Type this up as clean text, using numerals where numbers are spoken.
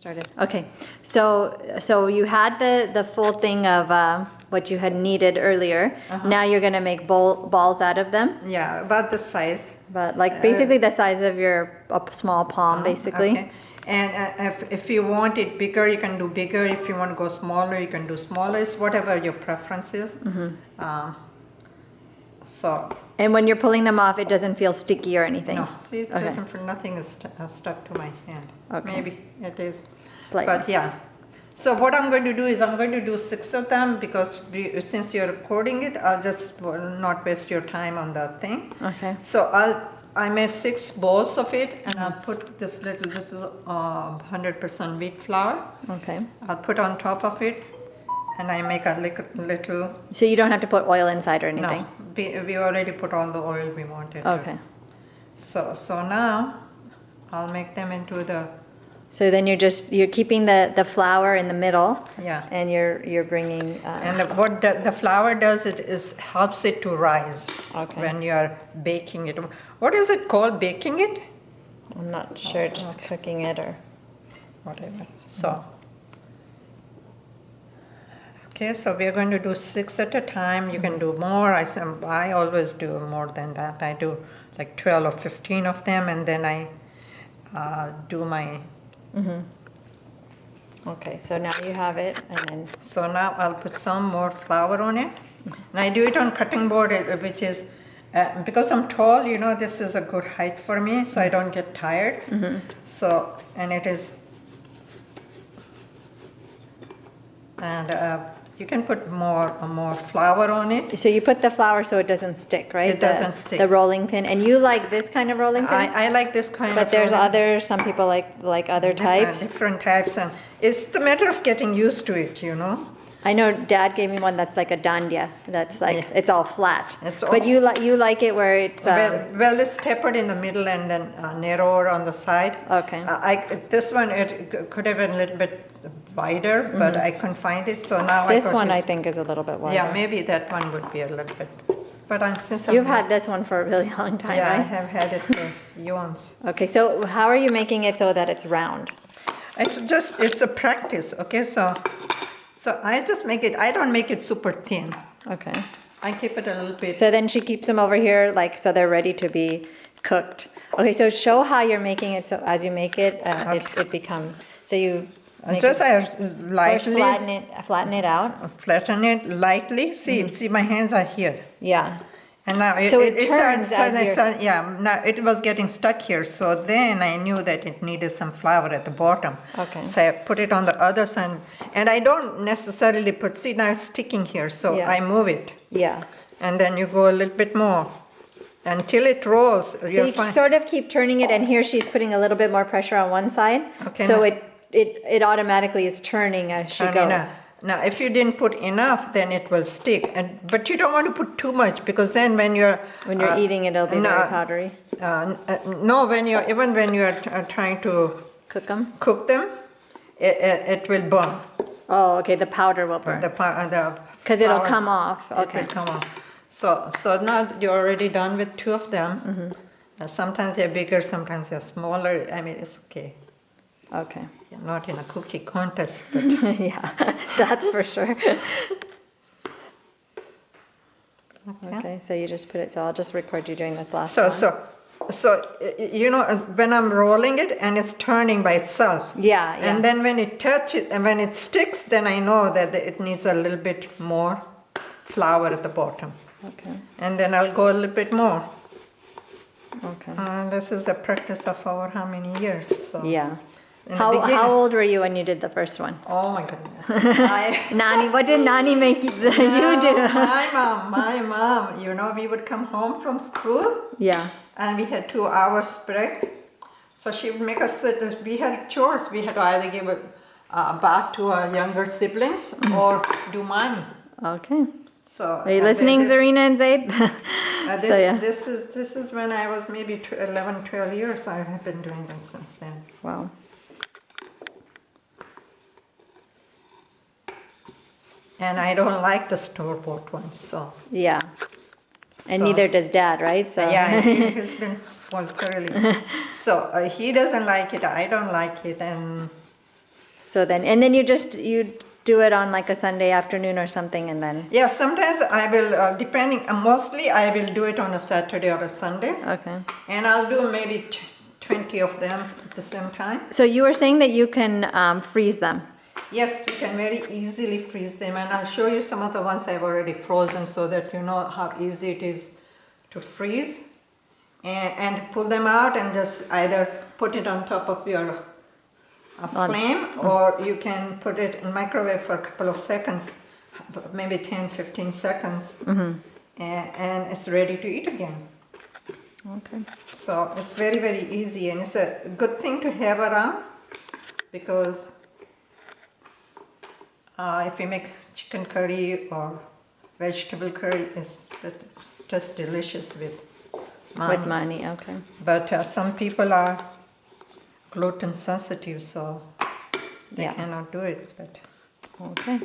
Started. Okay, so you had the full thing of what you had kneaded earlier. Now you're gonna make balls out of them, Yeah, about the size. but like basically the size of your small palm, basically. Okay. And if you want it bigger, you can do bigger. If you want to go smaller, you can do smaller. It's whatever your preference is. So And when you're pulling them off, it doesn't feel sticky or anything. no, see, it Okay. doesn't feel, nothing is stuck to my hand. Okay. Maybe it is. Slightly. But yeah. So what I'm going to do is I'm going to do 6 of them because since you're recording it, I'll just not waste your time on the thing. Okay. So I made 6 bowls of it, and I'll put this is 100% wheat flour. Okay. I'll put on top of it, and I make a little. So you don't have to put oil inside or anything. No, we already put all the oil we wanted. Okay. So now I'll make them into the. So then you're keeping the flour in the middle. Yeah. And you're bringing. And what the flour does, it is helps it to rise. Okay. When you are baking it. What is it called? Baking it? I'm not sure, just cooking it or. Whatever. So. Okay, so we are going to do 6 at a time. You can do more. I always do more than that. I do like 12 or 15 of them, and then I do my. Okay, so now you have it, and then. So now I'll put some more flour on it. And I do it on cutting board, which is because I'm tall. This is a good height for me, so I don't get tired. So and it is. And you can put more flour on it. So you put the flour so it doesn't stick, right? It doesn't stick. The rolling pin, and you like this kind of rolling pin. I like this kind But of. there's rolling- others. Some people like other types. Different types, and it's the matter of getting used to it. I know Dad gave me one that's like a dandia. That's like Yeah. it's all flat. It's But all- you like it where it's. Well, it's tapered in the middle and then narrower on the side. Okay. This one it could have been a little bit wider, but I couldn't find it, so now This got one this- I think is a little bit wider. Yeah, maybe that one would be a little bit. But since You've had this one for a really long time, Yeah, I right? have had it for eons. Okay, so how are you making it so that it's round? It's a practice. Okay, so I just make it. I don't make it super thin. Okay. I keep it a little bit. So then she keeps them over here, like, so they're ready to be cooked. Okay, so show how you're making it, so as you make it, it becomes, so you make Just it, I first lightly flatten it out. flatten it lightly. See, my hands are here, Yeah, and now So it turns as you're- yeah. Now it was getting stuck here, so then I knew that it needed some flour at the bottom. Okay. So I put it on the other side, and I don't necessarily put. See, now it's sticking here, so Yeah. I move it, yeah. and then you go a little bit more until it rolls. So You're you fine. sort of keep turning it, and here she's putting a little bit more pressure on one side. Okay, So now- it automatically is turning as she Turning goes. up. Now, if you didn't put enough, then it will stick. But you don't want to put too much because then when you're Eating it, it'll be no, very powdery. No, when you're trying to Cook them? cook them, it will burn. Oh, okay, the powder will burn. Because it'll flour, come off, It okay. will come off. So now you're already done with 2 of them. Sometimes they're bigger, sometimes they're smaller. I mean, it's okay. Okay. You're not in a cookie contest, but Yeah, that's for sure. Okay, so you just put it, so I'll just record you doing this last one. So when I'm rolling it and it's turning by itself. Yeah, yeah. And then when it touches and when it sticks, then I know that it needs a little bit more flour at the bottom. Okay, And then I'll go a little bit more. okay. This is a practice of over how many years? So Yeah. in the beginning- How old were you when you did the first one? Oh my goodness. Nani, what did Nani make you do? My mom, we would come home from school Yeah, and we had 2 hours break. So she would make us sit. We had chores. We had to either give it back to our younger siblings or do money. okay. So Are you listening, Zarina and Zaid? This, So, yeah. this is when I was maybe 11, 12 years. I have been doing it since then. Wow. And I don't like the store-bought ones. So Yeah. And So- neither does Dad, right? So yeah, he's been spoiled thoroughly. So he doesn't like it. I don't like it, and So then, and then you do it on like a Sunday afternoon or something, and then, Yeah, sometimes I will, depending, mostly I will do it on a Saturday or a Sunday. okay. And I'll do maybe 20 of them at the same time. So you were saying that you can freeze them. Yes, you can very easily freeze them, and I'll show you some of the ones I've already frozen so that you know how easy it is to freeze. And pull them out and just either put it on top of your flame, or you can put it in microwave for a couple of seconds, maybe 10-15 seconds, and it's ready to eat again. Okay. So it's very, very easy, and it's a good thing to have around, because if you make chicken curry or vegetable curry, it's just delicious with mani. With mani, okay. But some people are gluten sensitive, so they Yeah. cannot do it. But Okay.